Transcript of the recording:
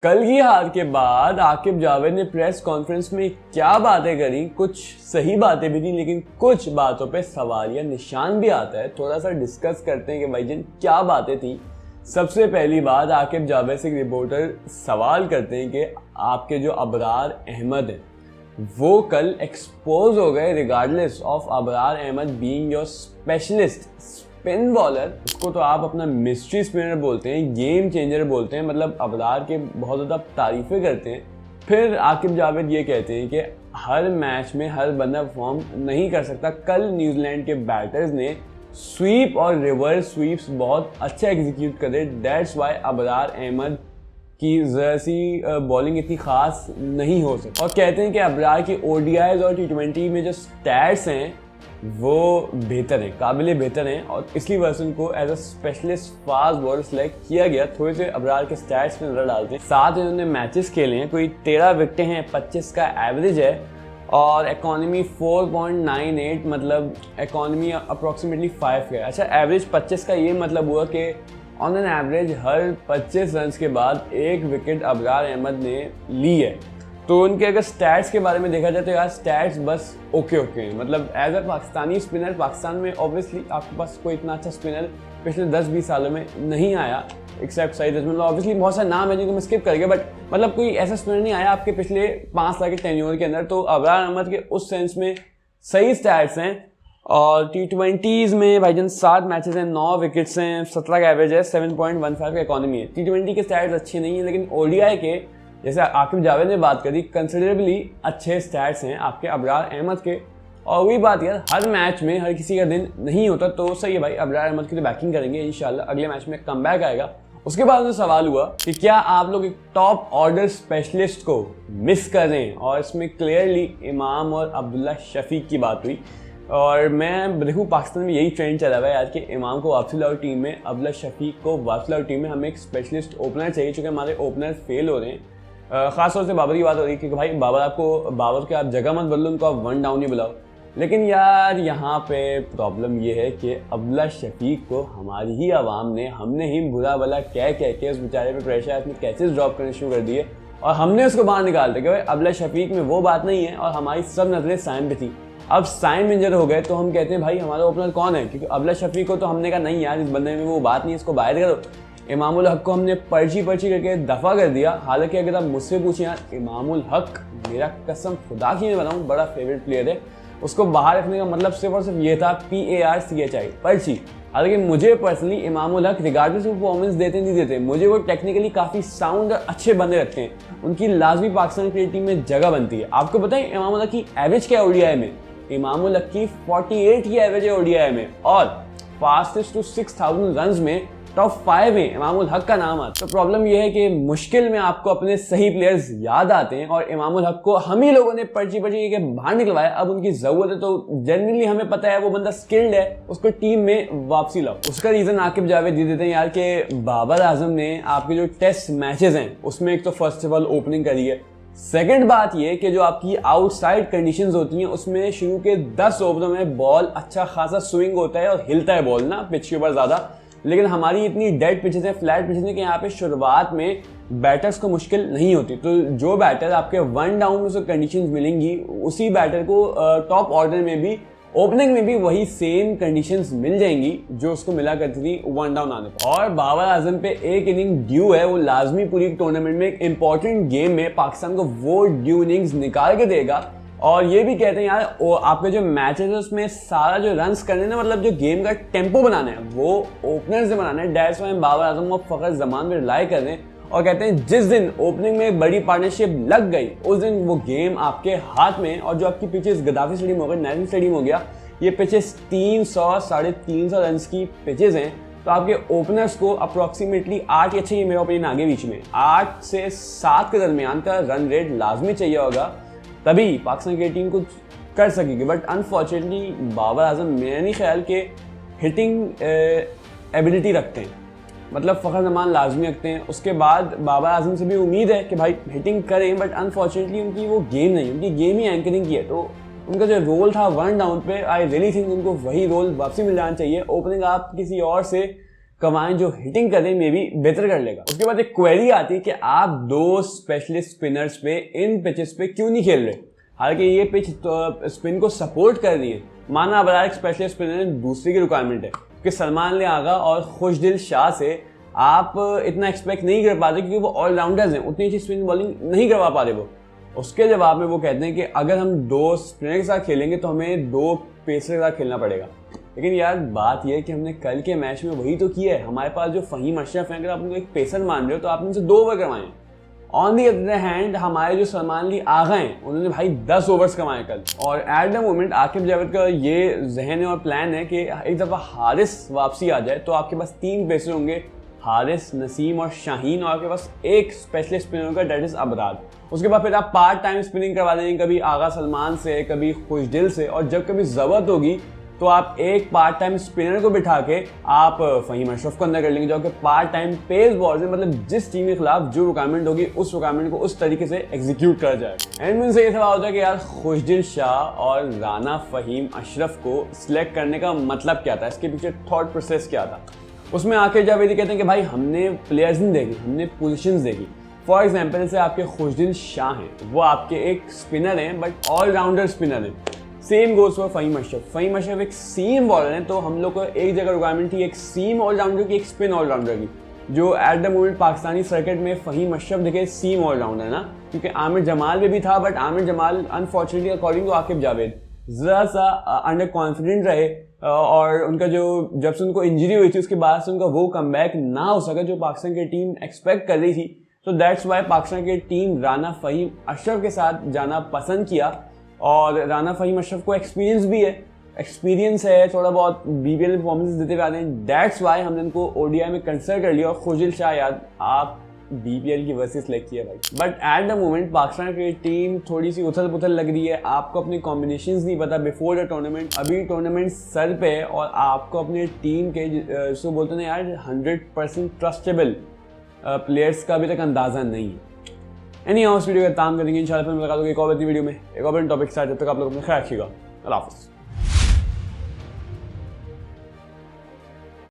कल की हार के बाद आकिब जावेद ने प्रेस कॉन्फ्रेंस में क्या बातें करी, कुछ सही बातें भी थी लेकिन कुछ बातों पे सवाल या निशान भी आता है। थोड़ा सा डिस्कस करते हैं कि भाईजान क्या बातें थी। सबसे पहली बात, आकिब जावेद से एक रिपोर्टर सवाल करते हैं कि आपके जो अबरार अहमद हैं वो कल एक्सपोज हो गए regardless of Abrar Ahmed being your specialist spin bowler. उसको तो आप अपना मिस्ट्री स्पिनर बोलते हैं, गेम चेंजर बोलते हैं, मतलब अबरार के बहुत ज़्यादा तारीफ़ें करते हैं। फिर आकिब जावेद ये कहते हैं कि हर मैच में हर बंदा परफॉर्म नहीं कर सकता। कल न्यूजीलैंड के बैटर्स ने स्वीप और रिवर्स स्वीप्स बहुत अच्छा एग्जीक्यूट करे, दैट्स वाई अबरार अहमद की जरा सी बॉलिंग इतनी खास नहीं हो सकती। और कहते हैं कि अबरार की ओडीआईज और टी20 में जो स्टैट्स हैं वो बेहतर हैं, काबिल बेहतर हैं, और इसलिए वजह उनको as a specialist fast bowler select किया गया। थोड़े से अबरार के स्टैट्स में नजर डालते हैं। 7 इन्होंने मैचेस खेले हैं, कोई 13 विकेटें हैं, 25 का एवरेज है और इकॉनमी 4.98, मतलब इकॉनमी अप्रॉक्सीमेटली 5 है। अच्छा, एवरेज 25 का ये मतलब हुआ कि on an average her 25 run के बाद एक विकेट अबरार अहमद ने ली है। तो उनके अगर स्टैट्स के बारे में देखा जाए तो यार स्टैट्स बस ओके हैं। मतलब as a Pakistani spinner, Pakistan में ऑब्वियसली आपके पास कोई इतना अच्छा स्पिनर पिछले 10-20 सालों में नहीं आया एक्सेप्ट सईद अजमल। मतलब ऑब्वियसली बहुत सारे नाम है जिनको मैं स्किप कर गया, बट मतलब कोई ऐसा स्पिनर नहीं आया आपके पिछले 5 साल के टेन्योर के अंदर। तो अबरार अहमद के उस सेंस में सही स्टैट्स हैं। और टी20 में भाईजान 7 मैचेस हैं, 9 विकेट्स हैं, 17 का एवरेज है, 7.15 का इकॉनमी है। टी20 के स्टैट्स अच्छे नहीं है, लेकिन ओडीआई के जैसे आकिब जावेद ने बात करी कंसिडरेबली अच्छे स्टैट्स हैं आपके अबरार अहमद के। और वही बात यार, हर मैच में हर किसी का दिन नहीं होता, तो सही है भाई, अबरार अहमद की तो बैटिंग करेंगे इंशाल्लाह, अगले मैच में कमबैक आएगा। उसके बाद में सवाल हुआ कि क्या आप लोग एक टॉप ऑर्डर स्पेशलिस्ट को मिस कर रहे हैं, और इसमें क्लियरली इमाम और अब्दुल्ला शफीक की बात हुई। और मैं देखूँ पाकिस्तान में यही ट्रेंड चला हुआ है आज के इमाम को वापसी लाओ टीम में, अब्दुल्ला शफीक को वापसी लाओ टीम में। हमें एक स्पेशलिस्ट ओपनर चाहिए, चूँकि हमारे ओपनर फेल हो रहे हैं। खासतौर से बाबर की बात हो रही है कि भाई बाबर के आप जगह मत बदलो, उनको आप 1 डाउन ही बुलाओ। लेकिन यार यहाँ पे प्रॉब्लम ये है कि अब्दुल्ला शफीक को हमारी ही आवाम ने, हमने ही बुरा भला कह के उस बेचारे पे प्रेशर अपने कैचेस ड्रॉप करने शुरू कर दिए और हमने उसको बाहर निकाल दिया कि भाई अब्दुल्ला शफीक में वो बात नहीं है। और हमारी सब नजरें साइम पे थी। अब साइम इंजर हो गए तो हम कहते हैं भाई हमारा ओपनर कौन है, क्योंकि अब्दुल्ला शफीक को तो हमने कहा नहीं यार, इस बंदे में वो बात नहीं है, इसको बाहर करो। इमामुल हक को हमने पर्ची करके दफा कर दिया। हालांकि अगर आप मुझसे पूछें यार, इमामुल हक मेरा कसम खुदा की मैं बताऊं बड़ा फेवरेट प्लेयर है, उसको बाहर रखने का मतलब सिर्फ और सिर्फ ये था PARCHI पर्ची। हालांकि मुझे personally Imamul Haq regardless performance देते नहीं देते, मुझे वो टेक्निकली काफ़ी साउंड और अच्छे बंदे रखते हैं, उनकी लाजमी पाकिस्तान क्रिकेट टीम में जगह बनती है। आपको पता है इमामुल हक की एवरेज क्या है ओडीआई में? इमामुल हक की 48 की एवरेज है ओडीआई में, और फास्टेस्ट टू 6000 रन में टॉप 5 है इमामुल हक का नाम आता। तो प्रॉब्लम यह है कि मुश्किल में आपको अपने सही प्लेयर्स याद आते हैं, और इमामुल हक को हम ही लोगों ने पर्ची के बाहर निकलवाया। अब उनकी जरूरत है, तो जनरली हमें पता है वो बंदा स्किल्ड है, उसको टीम में वापसी लाओ। उसका रीजन आकिब जावेद दे देते हैं यार कि बाबर आजम ने आपके जो टेस्ट मैचेस हैं उसमें एक तो फर्स्ट ऑफ ऑल ओपनिंग करी है। सेकंड बात ये कि जो आपकी आउटसाइड कंडीशंस होती हैं उसमें शुरू के 10 ओवरों में बॉल अच्छा खासा स्विंग होता है और हिलता है बॉल ना पिच के ऊपर ज़्यादा। लेकिन हमारी इतनी डेड पिचेस हैं, फ्लैट पिचेस हैं कि यहाँ पे शुरुआत में बैटर्स को मुश्किल नहीं होती। तो जो बैटर आपके 1 डाउन में जो कंडीशंस मिलेंगी, उसी बैटर को टॉप ऑर्डर में भी, ओपनिंग में भी वही सेम कंडीशंस मिल जाएंगी जो उसको मिला करती थी 1 डाउन आने पर। और बाबर आजम पे एक इनिंग ड्यू है, वो लाजमी पूरी टूर्नामेंट में एक इंपॉर्टेंट गेम में पाकिस्तान को वो ड्यू इनिंग्स निकाल के देगा। और ये भी कहते हैं यार आपके जो मैचेस है उसमें सारा जो रन्स करने ना, मतलब जो गेम का टेम्पो बनाना है वो ओपनर से बनाना है। दैट्स व्हाई बाबर आजम और फखर जमान पे रिलाई कर रहे हैं, और कहते हैं जिस दिन ओपनिंग में बड़ी पार्टनरशिप लग गई उस दिन वो गेम आपके हाथ में। और जो आपकी पिचेस गद्दाफी स्टेडियम हो गया, नेशनल स्टेडियम हो गया, ये पिचेस 300-350 रन की पिचेस हैं। तो आपके ओपनर्स को अप्रॉक्सीमेटली 8 या 6, ये मेरा ओपिनियन आगे बीच में 8 से 7 के दरमियान का रन रेट लाजमी चाहिए होगा, तभी पाकिस्तान की टीम कुछ कर सकेगी। बट अनफॉर्चुनेटली बाबर आजम मेरा नहीं ख्याल के हिटिंग एबिलिटी रखते हैं, मतलब फखर जमान लाजमी रखते हैं। उसके बाद बाबर आजम से भी उम्मीद है कि भाई हिटिंग करें, बट अनफॉर्चुनेटली उनकी वो गेम नहीं, उनकी गेम ही एंकरिंग की है। तो उनका जो रोल था 1 डाउन पे, आई रियली थिंक उनको वही रोल वापसी मिल जाना चाहिए। ओपनिंग आप किसी और से कवाएं जो हिटिंग करें मे भी बेहतर कर लेगा। उसके बाद एक क्वेरी आती है कि आप 2 स्पेशलिस्ट स्पिनर्स पे इन पिचेस पे क्यों नहीं खेल रहे। हालांकि ये पिच तो स्पिन को सपोर्ट कर रही है, माना अब एक स्पेशलिस्ट स्पिनर दूसरी की रिक्वायरमेंट है कि सलमान अली आगा और खुशदिल शाह से आप इतना एक्सपेक्ट नहीं कर पाते क्योंकि वो ऑलराउंडर्स हैं, उतनी अच्छी स्पिन बॉलिंग नहीं करवा पा रहे वो। उसके जवाब में वो कहते हैं कि अगर हम 2 स्पिनर के साथ खेलेंगे तो हमें 2 पेसर के साथ खेलना पड़ेगा। लेकिन यार बात यह है कि हमने कल के मैच में वही तो किया है। हमारे पास जो फहीम अशरफ है, अगर आप उनको एक पेसर मान रहे हो तो आपने उनसे 2 ओवर करवाए। ऑन दी अदर हैंड हमारे जो सलमान अली आगा हैं उन्होंने भाई 10 ओवर्स कमाए कल। और at the moment Aqib Javed का ये जहन है और प्लान है कि एक दफ़ा हारिस वापसी आ जाए तो आपके पास 3 पेसर होंगे, हारिस, नसीम और शाहीन, और आपके पास एक स्पेशलिस्ट स्पिनर होगा डेट इज अबरार। उसके बाद फिर आप पार्ट टाइम स्पिनिंग करवा देंगे, कभी आगा सलमान से, कभी खुशदिल से, और जब कभी जरूरत होगी तो आप एक पार्ट टाइम स्पिनर को बिठा के आप फहीम अशरफ को अंदर कर लेंगे, जो कि पार्ट टाइम पेस बॉलर है। मतलब जिस टीम के खिलाफ जो रिक्वायरमेंट होगी उस रिक्वायरमेंट को उस तरीके से एग्जीक्यूट करा जाए। एंड में से ये सवाल होता है कि यार खुशदिल शाह और राना फहीम अशरफ को सिलेक्ट करने का मतलब क्या था, इसके पीछे थॉट प्रोसेस क्या था। उसमें आके जावेदी कहते हैं कि भाई हमने प्लेयर्स नहीं देखी, हमने पोजीशंस देखी। फॉर एग्जांपल से आपके खुशदिल शाह हैं, वो आपके एक स्पिनर हैं बट ऑलराउंडर स्पिनर हैं। Same goes for Fahim Ashraf. Fahim Ashraf एक सीम बॉलर हैं, तो हम लोग को एक जगह रिक्वायरमेंट थी एक सीम ऑलराउंडर की, एक स्पिन ऑलराउंडर की, जो at the moment Pakistani circuit में फहीम अशरफ देखे सीम ऑलराउंडर है ना, क्योंकि आमिर जमाल में भी था but Aamir Jamal unfortunately according to Aqib Javed ज़रा सा अंडर कॉन्फिडेंट रहे और उनका जो जब से उनको इंजरी हुई थी उसके बाद से उनका वो कमबैक ना हो सका जो पाकिस्तान की टीम एक्सपेक्ट कर रही थी। तो दैट्स वाई पाकिस्तान की टीम राना फहीम अशरफ के साथ जाना पसंद किया। और राना फहीम अशरफ को एक्सपीरियंस भी है, थोड़ा बहुत बीपीएल में परफॉर्मेंस देते हुए आ रहे हैं। दैट्स वाई हमने उनको ओडीआई में कंसिडर कर लिया। और खुशदिल शाह यार आप बीपीएल की वजह से सिलेक्ट किया भाई, but at the moment Pakistan की टीम थोड़ी सी उथल पुथल लग रही है। आपको अपने कॉम्बिनेशंस नहीं पता बिफोर द टूर्नामेंट, अभी टूर्नामेंट सर पे है और आपको अपने टीम के जो बोलते हैं यार 100% ट्रस्टेबल प्लेयर्स का अभी तक अंदाजा नहीं है। इस वीडियो का काम करेंगे इंशाल्लाह, फिर मुलाकात होगी एक और वीडियो में एक और टॉपिक के साथ। जब तक आप लोग अपना ख्याल रखिएगा। अल्लाह हाफ़िज़।